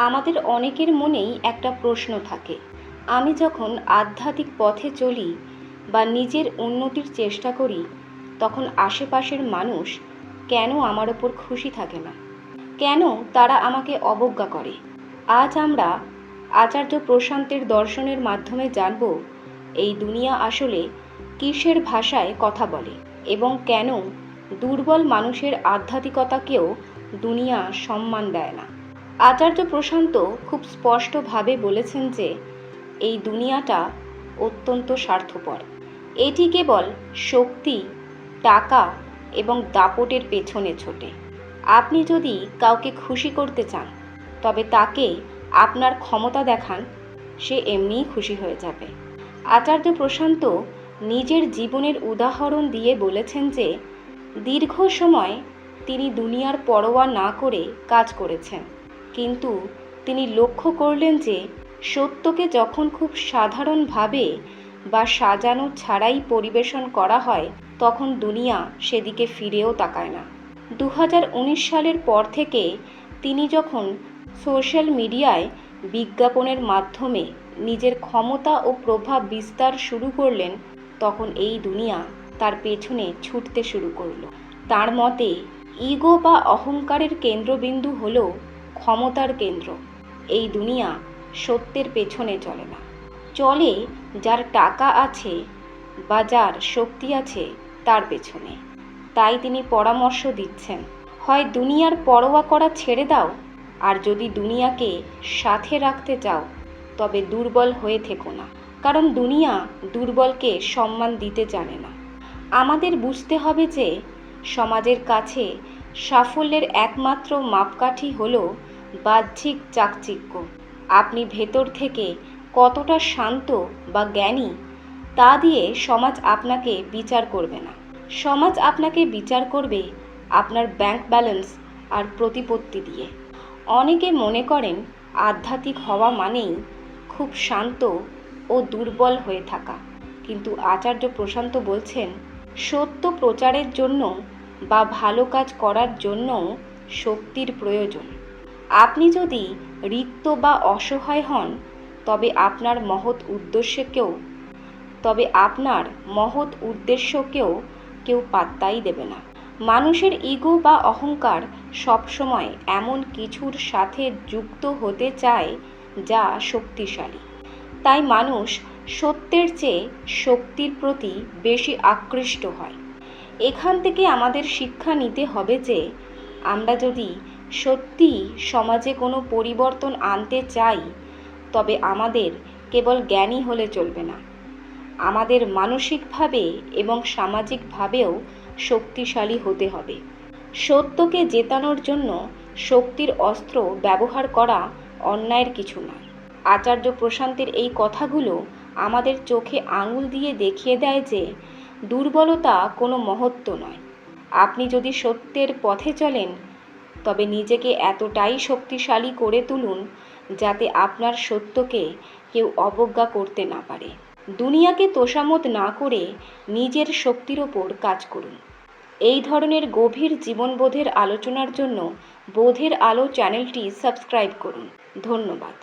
আমাদের অনেকের মনেই একটা প্রশ্ন থাকে, আমি যখন আধ্যাত্মিক পথে চলি বা নিজের উন্নতির চেষ্টা করি, তখন আশেপাশের মানুষ কেন আমার ওপর খুশি থাকে না, কেন তারা আমাকে অবজ্ঞা করে। আজ আমরা আচার্য প্রশান্তের দর্শনের মাধ্যমে জানব এই দুনিয়া আসলে কিসের ভাষায় কথা বলে এবং কেন দুর্বল মানুষের আধ্যাত্মিকতাকেও দুনিয়া সম্মান দেয় না। আচার্য প্রশান্ত খুব স্পষ্টভাবে বলেছেন যে এই দুনিয়াটা অত্যন্ত স্বার্থপর। এটি কেবল শক্তি, টাকা এবং দাপটের পেছনে ছোটে। আপনি যদি কাউকে খুশি করতে চান, তবে তাকে আপনার ক্ষমতা দেখান, সে এমনিই খুশি হয়ে যাবে। আচার্য প্রশান্ত নিজের জীবনের উদাহরণ দিয়ে বলেছেন যে দীর্ঘ সময় তিনি দুনিয়ার পরোয়া না করে কাজ করেছেন, কিন্তু তিনি লক্ষ্য করলেন যে সত্যকে যখন খুব সাধারণভাবে বা সাজানো ছাড়াই পরিবেশন করা হয়, তখন দুনিয়া সেদিকে ফিরেও তাকায় না। 2019 সালের পর থেকে তিনি যখন সোশ্যাল মিডিয়ায় বিজ্ঞাপনের মাধ্যমে নিজের ক্ষমতা ও প্রভাব বিস্তার শুরু করলেন, তখন এই দুনিয়া তার পেছনে ছুটতে শুরু করলো। তার মতে ইগো বা অহংকারের কেন্দ্রবিন্দু হলো ক্ষমতার কেন্দ্র। এই দুনিয়া সত্যের পেছনে চলে না, চলে যার টাকা আছে বা যার শক্তি আছে তার পেছনে। তাই তিনি পরামর্শ দিচ্ছেন, হয় দুনিয়ার পরোয়া করা ছেড়ে দাও, আর যদি দুনিয়াকে সাথে রাখতে চাও তবে দুর্বল হয়ে থেকো না, কারণ দুনিয়া দুর্বলকে সম্মান দিতে জানে না। আমাদের বুঝতে হবে যে সমাজের কাছে সাফল্যের একমাত্র মাপকাঠি হলো বাহ্যিক চাকচিক্য। আপনি ভেতর থেকে কতটা শান্ত বা জ্ঞানী তা দিয়ে সমাজ আপনাকে বিচার করবে না। সমাজ আপনাকে বিচার করবে আপনার ব্যাংক ব্যালেন্স আর প্রতিপত্তি দিয়ে। অনেকে মনে করেন আধ্যাত্মিক হওয়া মানেই খুব শান্ত ও দুর্বল হয়ে থাকা, কিন্তু আচার্য প্রশান্ত বলছেন সত্য প্রচারের জন্য বা ভালো কাজ করার জন্য শক্তির প্রয়োজন। আপনি যদি রিক্ত বা অসহায় হন, তবে আপনার মহৎ উদ্দেশ্যকেও কেউ পাত্তাই দেবে না। মানুষের ইগো বা অহংকার সবসময় এমন কিছুর সাথে যুক্ত হতে চায় যা শক্তিশালী। তাই মানুষ সত্যের চেয়ে শক্তির প্রতি বেশি আকৃষ্ট হয়। এখান থেকে আমাদের শিক্ষা নিতে হবে যে আমরা যদি সত্যি সমাজে কোনো পরিবর্তন আনতে চাই, তবে আমাদের কেবল জ্ঞানী হলে চলবে না, আমাদের মানসিকভাবে এবং সামাজিকভাবেও শক্তিশালী হতে হবে। সত্যকে জেতানোর জন্য শক্তির অস্ত্র ব্যবহার করা অন্যায়ের কিছু নয়। আচার্য প্রশান্তের এই কথাগুলো আমাদের চোখে আঙুল দিয়ে দেখিয়ে দেয় যে দুর্বলতা কোনো মহত্ব নয়। আপনি যদি সত্যের পথে চলেন, তবে নিজেকে এতটাই শক্তিশালী করে তুলুন যাতে আপনার সত্যকে কেউ অবজ্ঞা করতে না পারে। দুনিয়াকে তোষামোদ না করে নিজের শক্তির ওপর কাজ করুন। এই ধরনের গভীর জীবনবোধের আলোচনার জন্য বোধের আলো চ্যানেলটি সাবস্ক্রাইব করুন। ধন্যবাদ।